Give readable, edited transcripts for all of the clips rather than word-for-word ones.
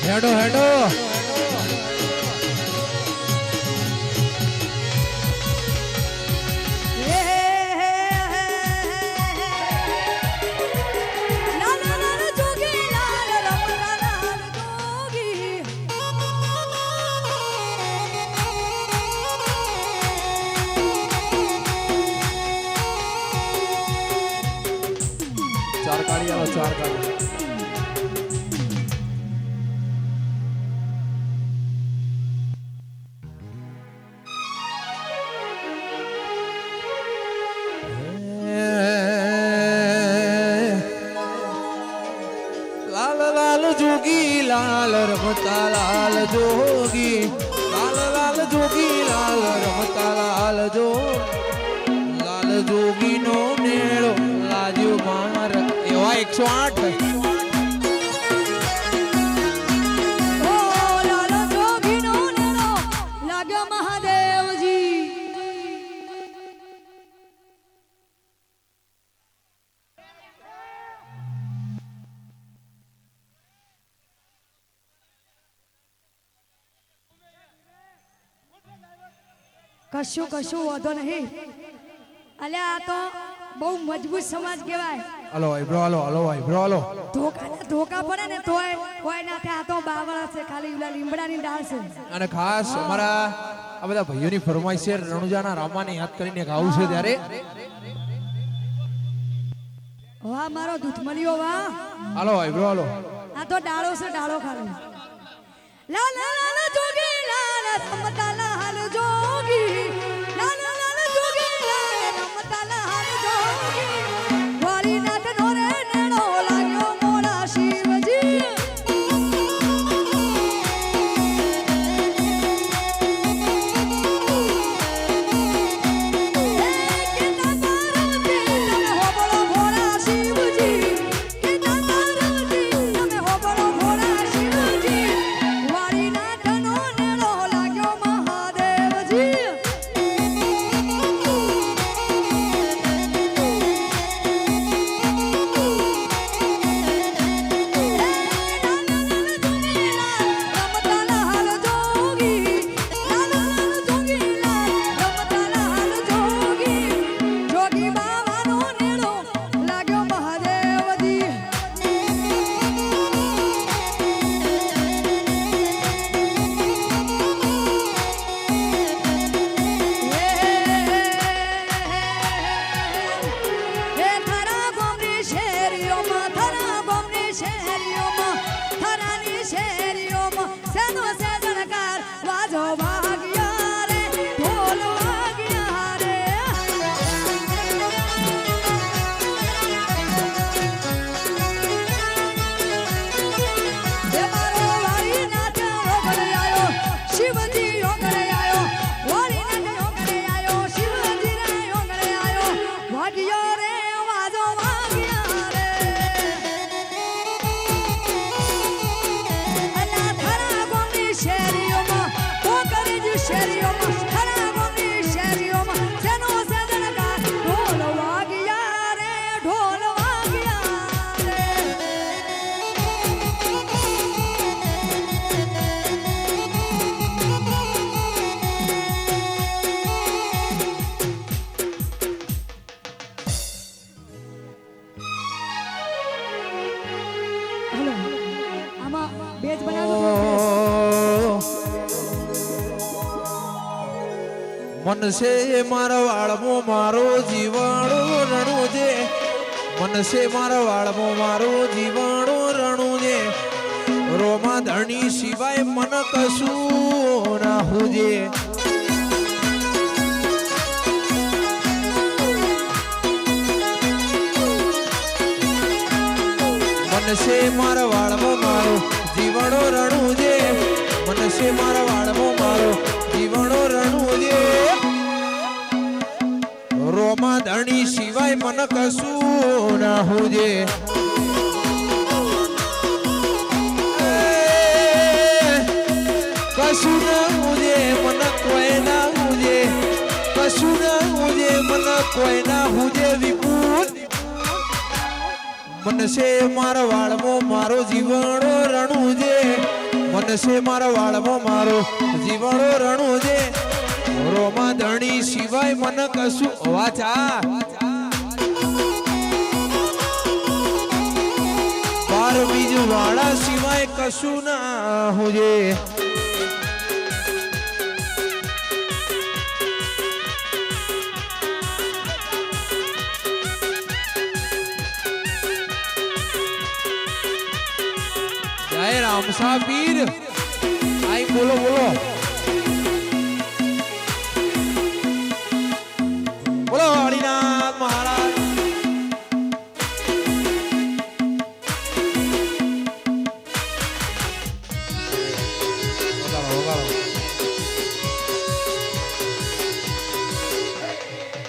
હેડો હેડો ચાર કાળી આવો ચાર કાળી लाल रमता लाल जोगी लाल लाल जोगी लाल रमता लाल जो लाल जोगी नो नेड़ो लाजो मार एवा 108 કશું કશું વાંધો નહીં અલ્યા આ તો બહુ મજબૂત સમાજ કહેવાય. હલો ભાઈ બ્રો હલો હલો ભાઈ બ્રો હલો ધોકા પડે ને તોય કોઈ ના થાય. આ તો બાવળા છે, ખાલી ઓલા લીમડાની ડાળ છે. અને ખાસ અમારા આ બધા ભાઈઓની ફરમાઈશ છે રણુજાના રામાને યાદ કરીને ગાવું છે ત્યારે વાહ મારો દૂધમલિયો વાહ. હલો ભાઈ બ્રો હલો આ તો ડાળો છે, ડાળો ખાલી. લા લા લા જોગી લાલ રમતા લાલ જોગી લા લા લા જોગી લાલ રમતા લાલ જોગી વાળી નાટ નો રે નેડો લાગ્યો મોરા શિવજી. મનસે મારા વાળમાં મારો જીવાણો રણું છે મનસે મારા વાળમાં મારો જીવાણો રણું છે રોમા ધણી સિવાય મન કશું ના હુજે મનસે મારા વાળમાં મારો જીવાણો રણું છે મનસે મારા વાળમાં મારો જીવાણો રણું છે રોમા ધણી સિવાય મન કશું ના હુજે કશું ના હુજે મન કોઈ ના હુજે કશું ના હુજે મન કોઈ ના હુજે વિપુલ મનસે મારા વાળમાં મારો જીવાણો રણું છે મનસે મારા વાળમાં મારો જીવાણો રણું છે રોમા ધણી સિવાય મન કશું વાચા બાર બીજું વાળા સિવાય કશું ના હુજે જય રામસા પીર આઈ બોલો બોલો બોલો હરિનાથ મહારાજ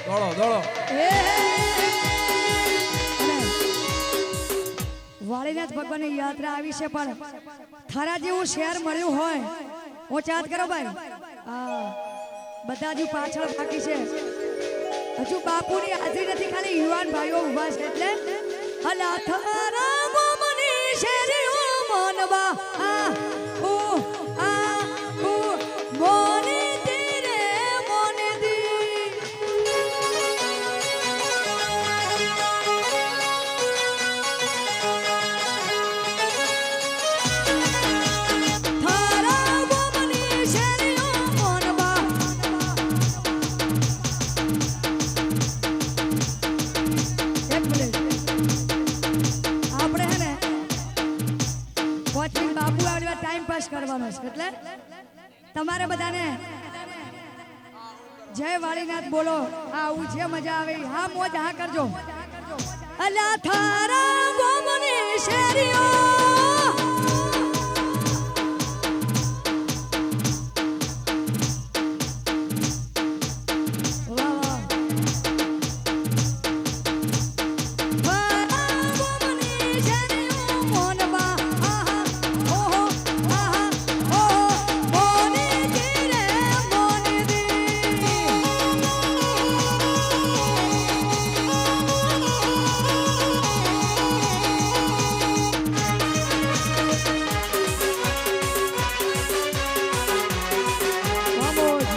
દોડો દોડો વાળીનાથ ભગવાનની યાત્રા આવી છે પણ થારા જેવું શહેર મળ્યું હોય હું ચાત કરો ભાઈ હા બધા હજુ પાછળ બાકી છે હજુ બાપુની હાજરી નથી ખાલી યુવાન ભાઈઓ ઊભા છે એટલે અલા થારા ગોમની શેરીઓ મોનબા આ ઓ આ ઓ મોને તેરે મોને દી થારા ગોમની શેરીઓ મોનબા એક મિનિટ આપણે હે ને 5 મિનિટ બાપુ આવડે ટાઈમ પાસ કરવાનો છે એટલે તમારે બધાને જય વાળીનાથ બોલો આવું છે મજા આવે હા મોજ હા કરજો અલા થારા ગોમની શેરીઓ વાહ વાહ થારા ગોમની શેરીઓ મોનબા આહા ઓહો આહા ઓહો મોને તીરે મોને દી vamos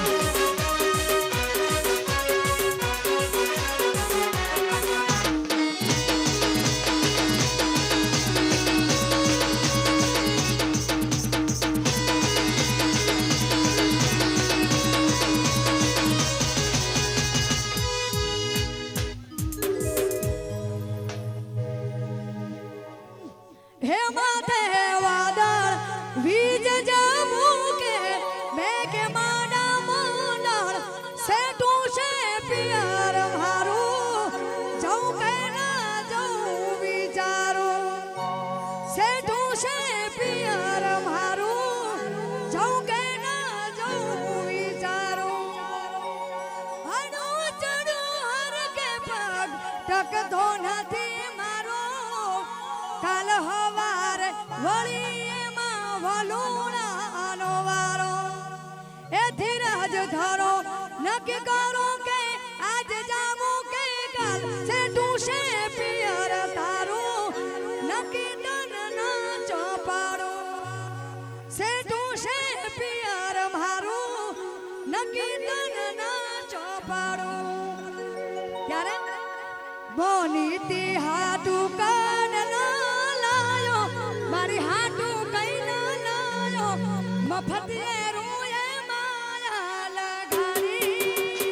હે માથે વાદળ વીજ જમુકે મેં કે માડા મંડળ સેટું છે પિયર મારું જઉં કે ના જઉં વિચારું સેટું છે પિયર મારું જઉં કે ના જઉં વિચારું હણો ચડો હર કે પગ ટકતો નથી મારો કાલ હવારે વળી એમાં વલુણાનો વારો એ ધીરજ ધરો નક્કી કરો કે આજ જામું કે કાલ સેટું છે પિયર તારું નક્કી તન ના ચોપાડું સેટું છે પિયર મારું નક્કી તન ના ચોપાડું ત્યારે બોનીતી હાટું કાન ના લાયો મારી હાટું કઈ ના લાયો મફત એ રૂએ માયા લગાડી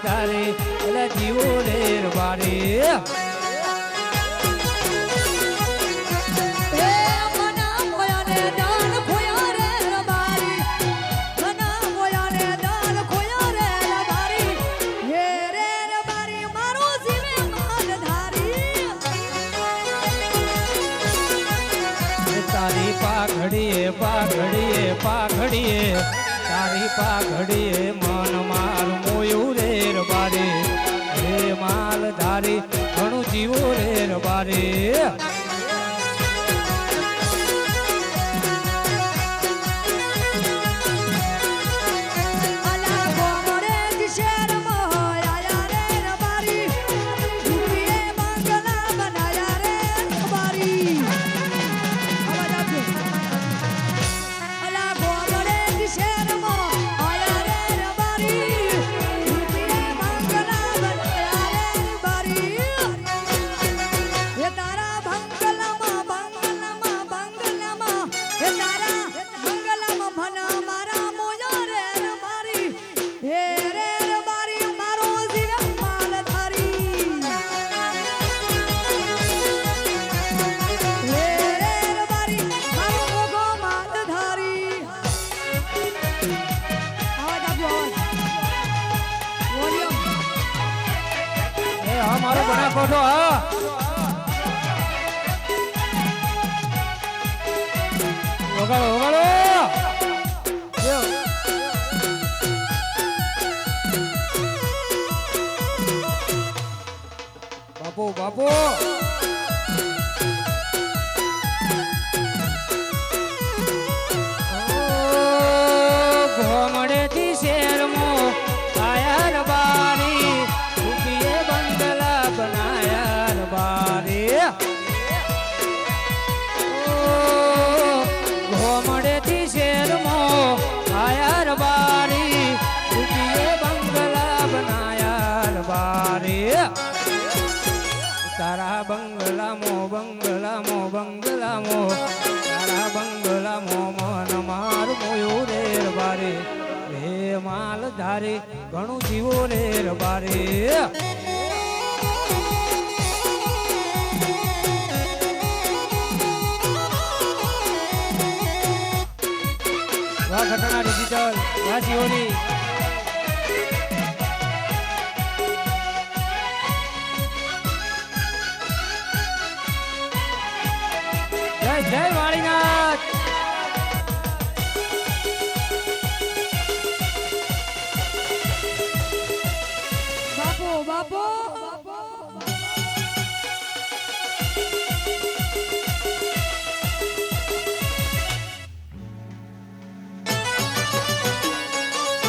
ધારે એટલે જીવો રે રબારે હે મના મોયાને દાન ખોયા રે રબારી મના મોયાને દાન ખોયા રે રબારી હે રે રબારી મારો જીવે માલ ધારી તારી પાઘડીએ પાઘડીએ પાઘડીએ તારી પાઘડીએ મન માર મોયું રે રબારે હે માલ ધારી ઘણું જીવો રે રબારે અલા ગોમડે શેર મોયા રે રબારી ઝૂપીએ બંગલા બનાયા રે રબારી અવાજ આપજો અલા ગોમડે શેર મોયા રે રબારી ઝૂપીએ બંગલા બનાયા રે રબારી હે તારા બંગલામાં બંગલામાં હે તારા બંગલામાં ભના મારા મોયા રે રબારી હે રે રબારી મારો જીવ માલ ધારી હે રે રબારી મારો મોગો માલ ધારી આવાજ આપજો વોલ્યુમ એ હા મારો બના કોઠો હા વગાડો વગાડો યો. બાપુ બાપુ ઘોમડેથી શેરમાં આયા રબારી રૂપિયે બંગલા બનાયા રબારી ઘોમડેથી શેરમાં આયા રબારી રૂપિયે બંગલા બનાયા રબારી તારા બંગલામાં તારા બંગલામાં મન માર મોયો રે રબારે હે માલ ધારે ઘણું જીવો રે રબારે વાહ ઘટના ડિજિટલ વાહ જીઓની જય જય વાળીનાથ બાપો વાહ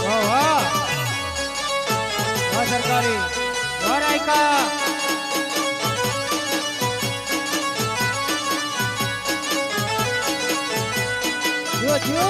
વાહ વાહ સરકારી વાહ રાયકા જીઓ જીઓ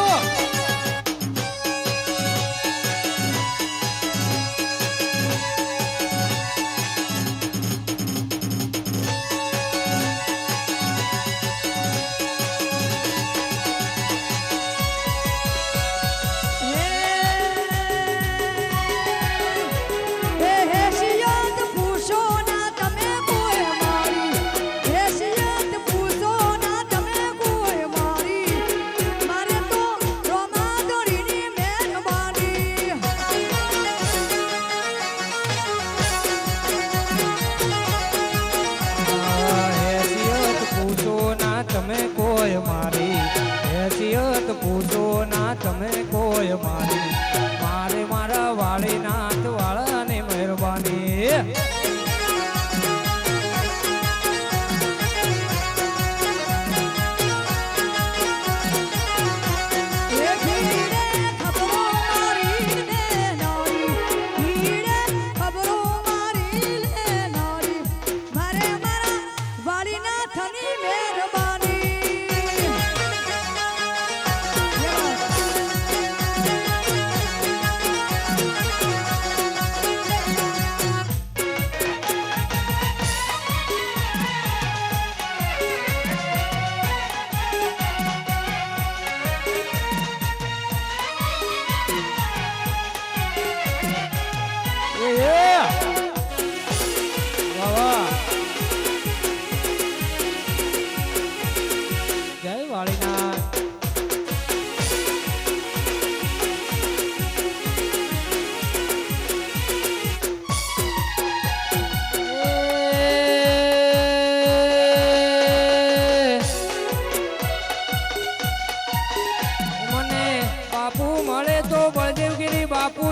પૂછો ના તમે કોઈ મારી મારે તો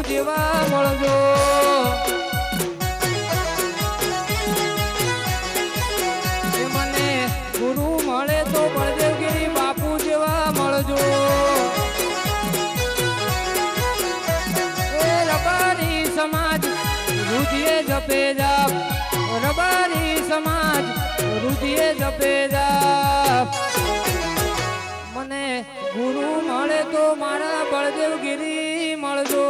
જેવા મળજો એ મને ગુરુ મળે તો બળદેવગીરી બાપુ જેવા મળજો એ રબારી સમાજ રુધિએ જપે જાપ રબારી સમાજ રુધિએ જપે જાપ મને ગુરુ મળે તો મારા બળદેવગીરી મળજો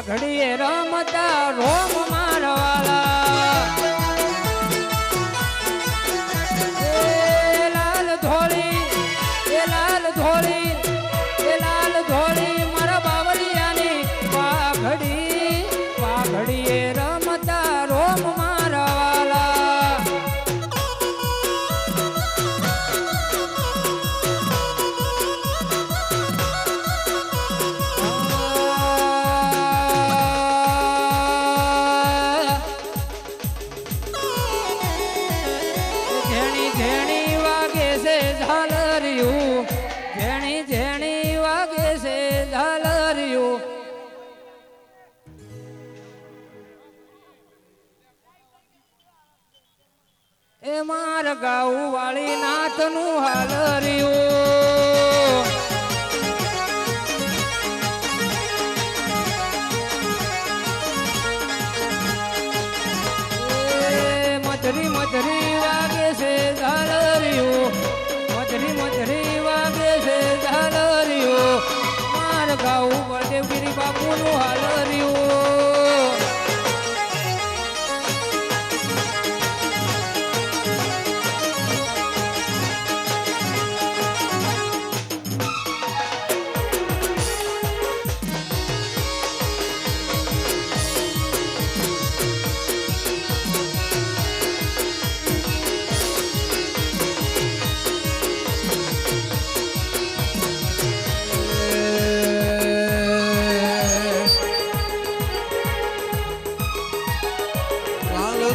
ઘડીએ રમતા રોમ મારવાલા એ લાલ ધોળી એ લાલ ધોળી એ લાલ ધોળી મારા બાવળિયાની પાઘડીએ રમતા રોમ મારવાલા ઝેણી વાગે છે ઝાલરિયું ઝેણી વાગે છે ઝાલરિયું એ માર ગાઉ વાળી નાથનું હાલરિયું મધરી મધરી વાગે છે ઝાલરિયું મધરી વાગે છે ઝાલરિયું માર ગાઉ બળદેવગીરી બાપુનું હાલરિયું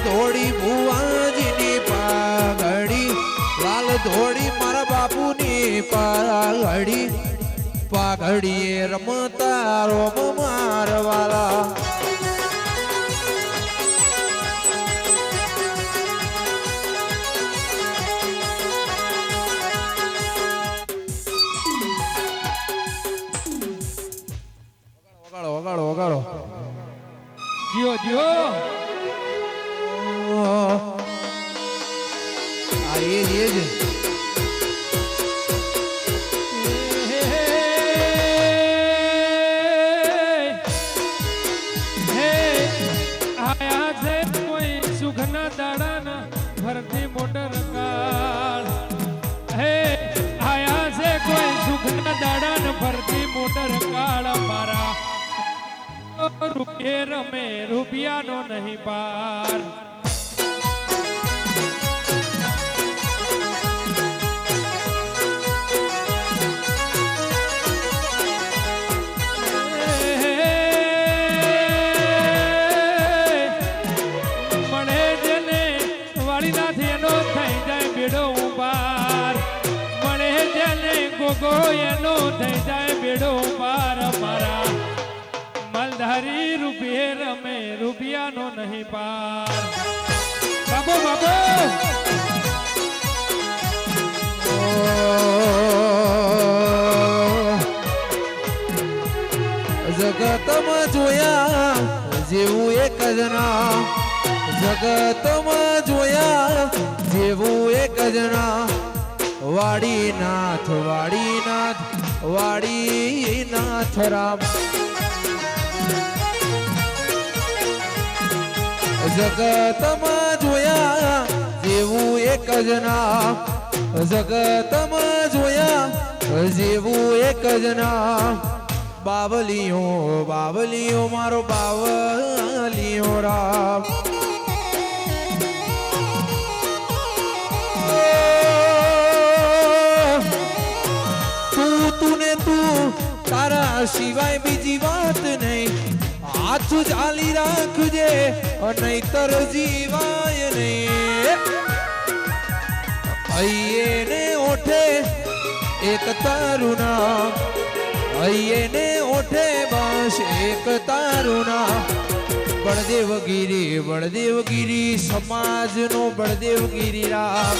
ધોળી ભુવાજીની પાઘડી લાલ ધોળી મારા બાપુની પાઘડી પાઘડીએ રમતા રોમ મારવાલા વગાડો વગાડો વગાડો દિયો દિયો આ એ જ આયા છે કોઈ સુખના દાડાના ફરતી મોટર કાળ હે આયા છે કોઈ સુખના દાડાના ફરતી મોટર કાળ મારા રૂપિયે રમે રૂપિયાનો નહીં પાર મળે જેને વાળીનાથી એનો થઈ જાય બેડો પાર મળે જેને ગોગો એનો થઈ જાય બેડો પાર મારા મલધારી રૂપિયે રમે રૂપિયાનો નહીં પાર બાબો બાબો જગતમાં જોયા જેવું એક જ ના જગતમાં જોયા જેવું એક જ ના વાડીનાથ વાડીનાથ વાડીનાથ રામ જગતમાં જોયા જેવું એક જ ના જગતમાં જોયા જેવું એક જ ના બાવલીઓ બાવલીઓ મારો બાવલીઓ રામ તું ને તું તારા સિવાય બીજી વાત નહીં હાથ ચાલી રાખજે નહીતર જીવાય નહીં અયે ને ઓઠે એક તારું નામ અયે ને ઓઠે બસ એક તારું નામ બળદેવગીરી સમાજનો બળદેવગીરી રામ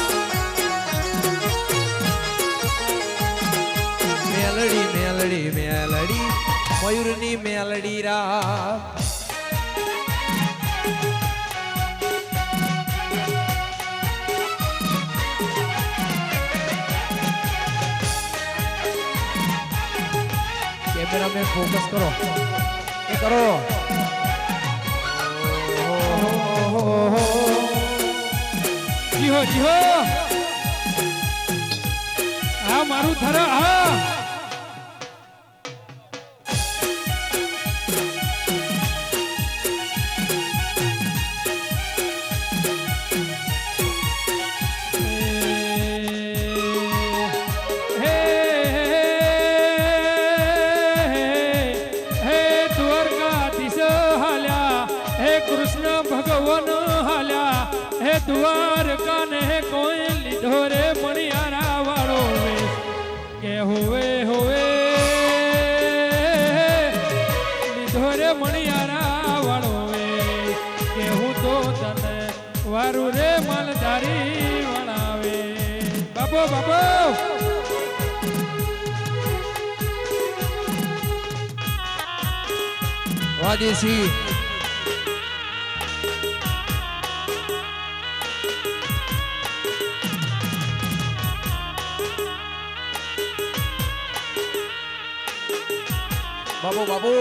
મેલડી મેલડી મેલડી મયુરની મેલડી રામ कैमरा में फोकस करो ये करो જી હો આ મારું થર હા કૃષ્ણ ભગવાન હાલ્યા હે દ્વારકા ને કોઈ લીધો રે મણિયારા વાળો કે હોવે હોવે લીધો રે મણિયારા વાળો કે હું તો તને વારું રે માલધારી વણાવે બાપો બાપો વાદેશી બાબુ બાબુ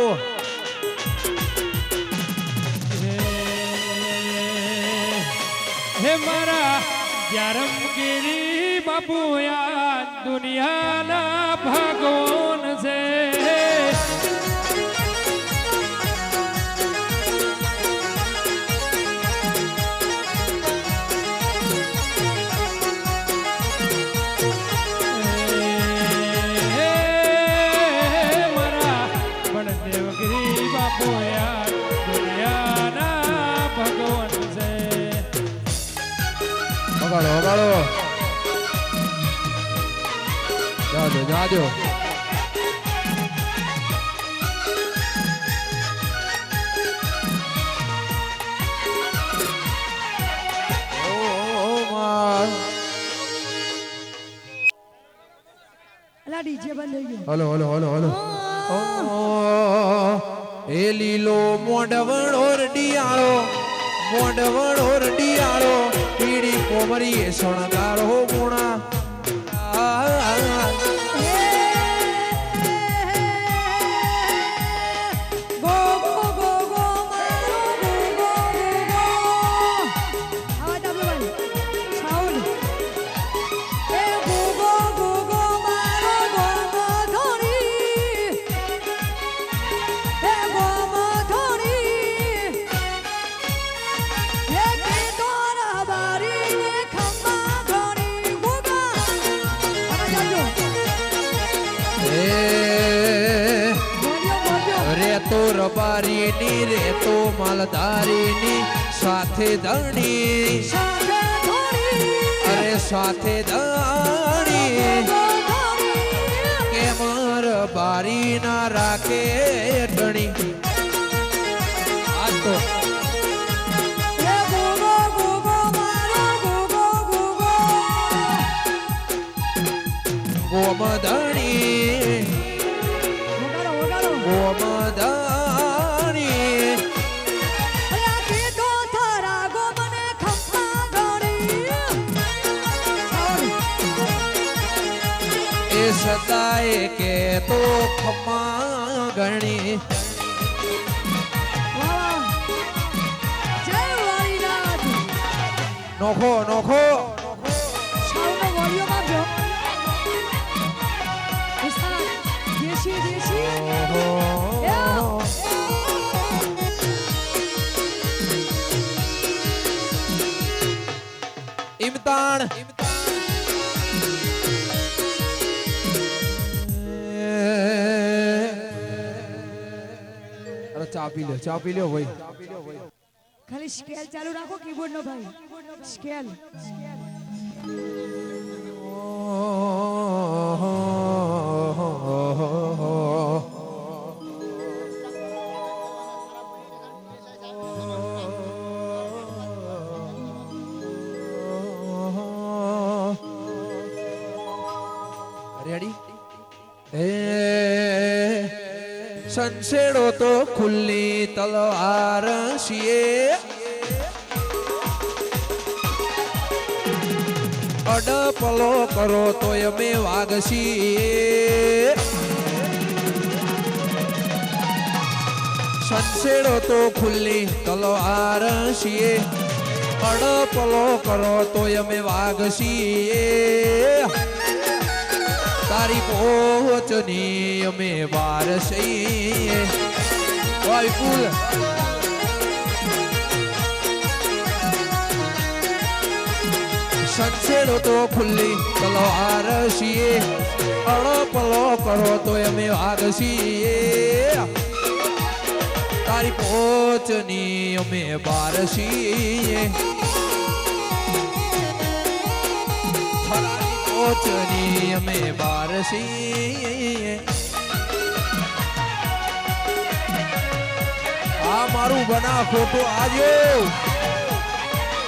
હે મારા જારમગીરી બાપુ આ દુનિયાના ભગવાન છે વગાડો વગાડો જાજો જાજો અલા ડીજે બંધ થઈ ગયો હલો હલો હલો હલો એ લીલો મોઢવણો ડિયાળો મોઢવણો ડિયાળો પીડી કોમરી શણગારો ગુણા ગો ગો ગો ગો મારો ગો ગો ગો ગો આવાજ આપલો ભાઈ સાઉન્ડ એ ગો ગો ગો ગો મારો ગો ગો ધોરી એ ગો ગો ધોરી એ કે તોરા બારી ને ખમ્મા ધોરી ગોગા આવાજ આપજો રેતો રબારીની રેતો માલધારીની સાથે ધણી સાથે ધોરી અરે સાથે ધણી કે માર બારી ના રાખે ધણી આ તો એ ગો ગો ગો ગો મારો ગો ગો ગો ગો ગોમધણી વગાડો વગાડો ગોમધણી અલા કે તો થારા ગો મને ખમ્મા ધોરી એ સદાય કે તો ખમા ગણી વાહ જય વાલીનાથ નોખો નોખો સાઉન્ડ વોલ્યુમ આપજો ઉસ્તાદ દેશી દેશી ઓહો ચા પી લ્યો ભાઈ. ખાલી સ્કેલ ચાલુ રાખો કીબોર્ડ નો ભાઈ સ્કેલ રેડી એ સંસેડો તો ખુલ્લી તલવાર છીએ અડપલો કરો તો અમે વાગશીએ સંસેડો તો ખુલ્લી તલવાર છીએ અડપલો કરો તો અમે વાગશીએ તારી પહોંચની અમે બાર છીએ વાયકુલ સંસેડો તો ખુલ્લી તલવાર છીએ અડપલો કરો તો અમે વાગશીએ તારી પહોંચની અમે બાર છીએ પહોંચની અમે બાર છીએ આ મારું બના ખોટો આજે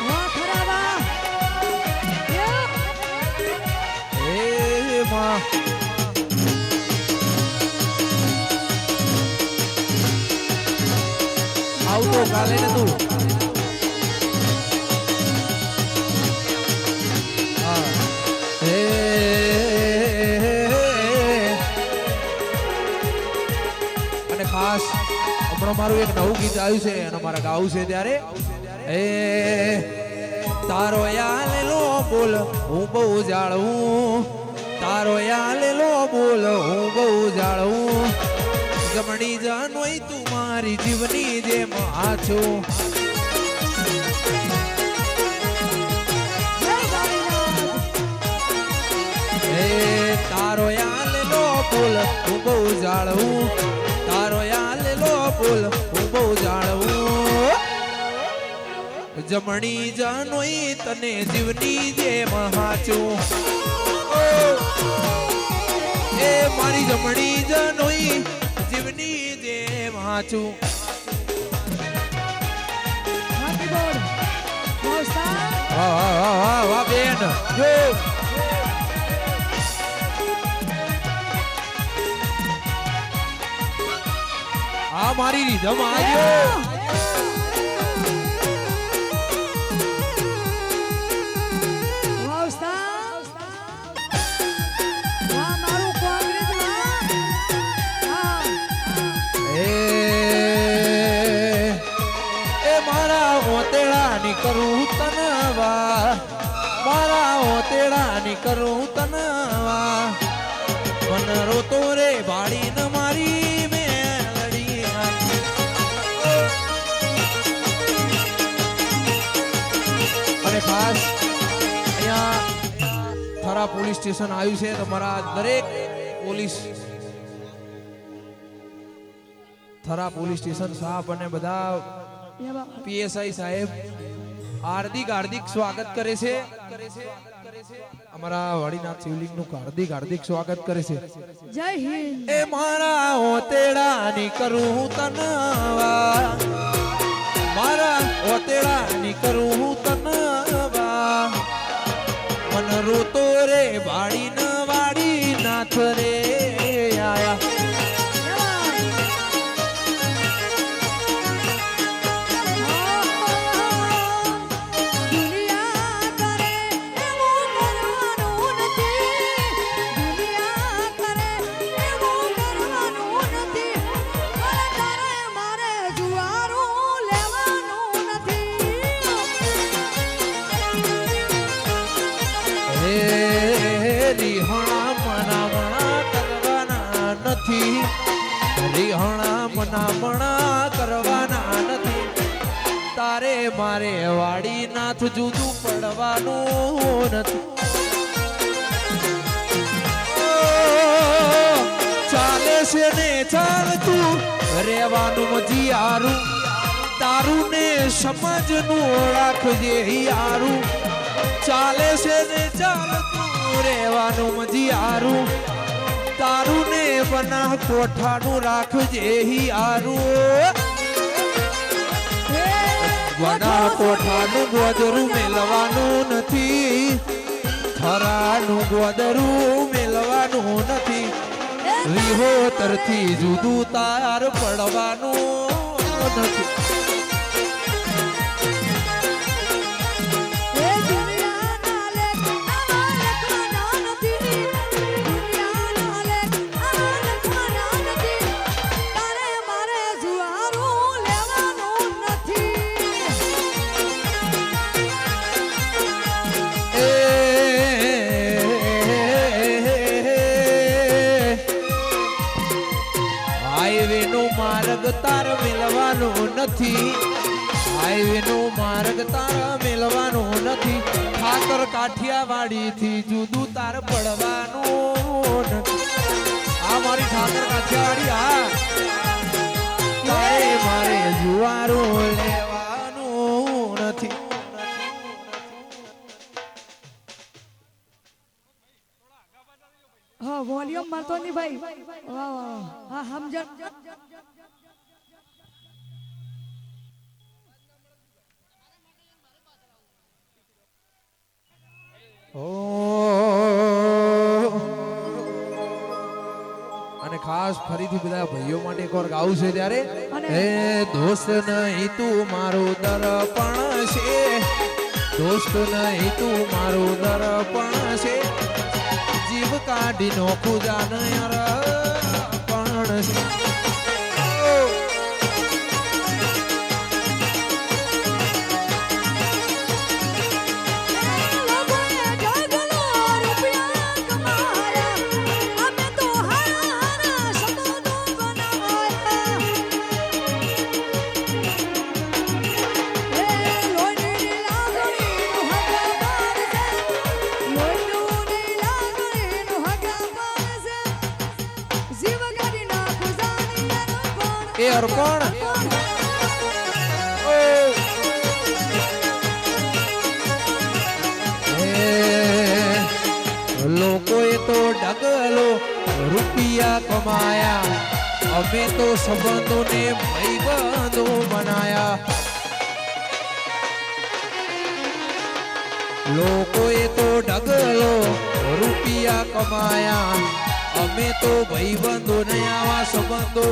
વાહ ખરા વાહ એ માં આવતો કાલે ને તું હા એ અને ખાસ હમણાં મારું એક નવું ગીત આવ્યું છે અને મારા ગાવું છે ત્યારે એ તારો યાલેલો બોલ હું બહુ જાળવું તારો યાલેલો બોલ હું બહુ જાળવું જમણી જાનોય તું મારી જીવની જેમ આછો એ તારો યાલેલો બોલ હું બહુ જાળવું તારો યાલેલો બોલ હું બહુ જાળવું જમણી જાનોય તને જીવની જેમ હાચું એ મારી જમણી જાનોય જીવની જેમ હાચું વાહ કીબોર્ડ મોસ્તા વાહ બેન જો આ મારી રીધમ આવ્યો કરું તનવા મારા ઓતેડાની કરું તનવા મન રોતો રે ભાડી ન મારી મેલડી અને ખાસ અહીંયા થરા પોલીસ સ્ટેશન આવ્યું છે તમારા દરેક પોલીસ થરા પોલીસ સ્ટેશન સાહેબ અને બધા પીએસઆઈ સાહેબ હાર્દિક સ્વાગત કરે છે અમારા વાડીનાથ શિવલિંગ નું હાર્દિક સ્વાગત કરે છે જય હિન્દ એ મારા ઓતેડાની કરું તનવા મારા ઓતેડાની કરું તનવા મન રોતો રે વાડી ન વાડી નાથ રે આયા રિહણા મનામણા કરવાના નથી તારે મારે વાડી નાથ જુદું પડવાનું નથી ચાલે છે ને ચાલતું રહેવાનું મજીયારું તારું ને સમાજનું રાખજે યારું ચાલે છે ને ચાલતું રહેવાનું મજીયારું તારું ને બના કોઠાનું રાખજે યારું બના કોઠાનું ગોદરું મેલવાનું નથી થરાનું ગોદરું મેલવાનું નથી વિહોતરથી જુદું તાર પડવાનું નથી એ દુનિયાના લેખ આવા લખવાના નથી દુનિયાના લેખ આવા લખવાના નથી તારે મારે જુવારું લેવાનું નથી હાઈવે નો માર્ગ તાર મેળવાનો નથી હાઈવે નો માર્ગ તાર મેળવાનો નથી ખાતર કાઠિયાવાડી થી જુદું તાર પડવાનું નથી આ મારી ઠાકર કાઠિયાવાડી તારે મારે જુવારું લેવાનું નથી હા વોલ્યુમ મળતો નહીં ભાઈ વાહ વાહ હા સમજણ અને ખાસ ફરીથી બધા ભાઈઓ માટે એક વાર ગાવું છે ત્યારે હે દોસ્ત નહીં તું મારું દર્પણ છે દોસ્ત નહીં તું મારું દર્પણ છે જીવ કાઢી નો ખુદા નયર પણ છે એ અર્પણ લોકોએ તો ડગલો રૂપિયા કમાયા અમે તો સંબંધોને ભાઈબંધો બનાયા લોકોએ તો ડગલો રૂપિયા કમાયા અમે તો ભાઈબંધો ને આવા સંબંધો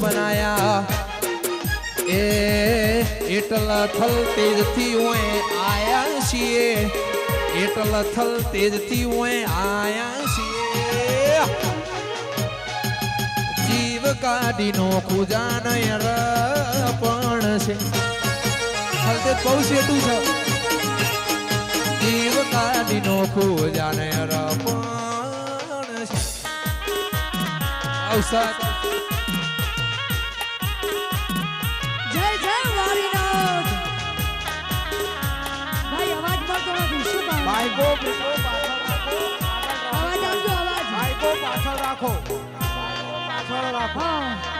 બનાયા એ એટલા થલ તેજથી ઓએ આયા છીએ એટલા થલ તેજથી ઓએ આયા છીએ જીવ કાઢી નો ખુજાન પણ છે થલ તેજ બહુ સેટું છે જીવ કાઢી નો ખુજાન પણ છે અવસાદ જય જય વાલીનાથ ભાઈ અવાજ મળતો નથી શું કામ બાઈકો પાછળ રાખો અવાજ આપજો અવાજ બાઈકો પાછળ રાખો પાછળ રાખો હા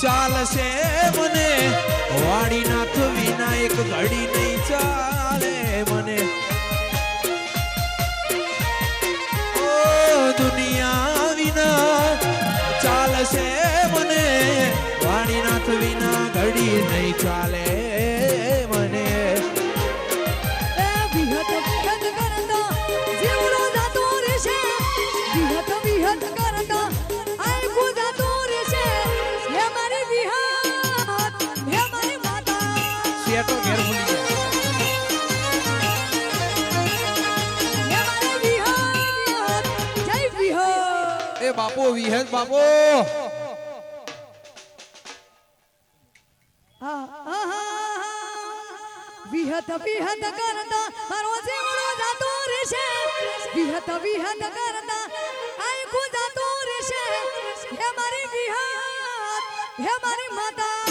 ચાલશે મને વાડીનાથ વિના એક ઘડી નહીં ચાલે મને ઓ દુનિયા વિના ચાલશે મને વાડીનાથ વિના ઘડી નહીં ચાલે મને વિહત કરતા આય ગુજાતો બાપો વિહેજ બાપો વિહત વિહત કરતા મારો જીવડો જાતો રહેશે વિહત વિહત કરતા આખો જાતો રહેશે હે મારી વિહત હે મારી માતા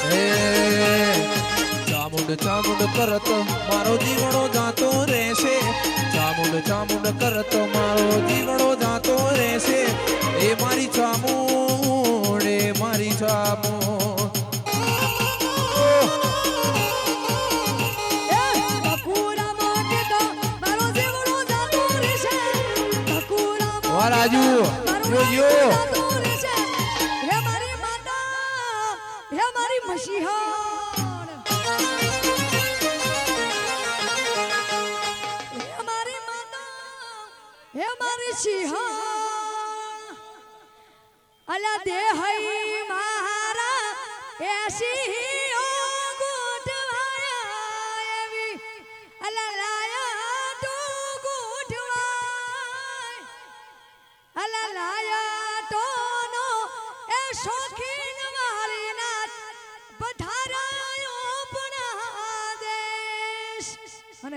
હે ચામુંડ ચામુંડ કરત મારો જીવડો જાતો રહેશે ચામુંડ ચામુંડ કરત મારો જીવડો જાતો રહેશે એ મારી ચામુંડ એ મારી ચામુંડ રાજુ જો હે મારી માતા હે મારી મસીહાણ હે મારી માતા હે મારી સિંહાણ અલા દેહઈ મારા એસી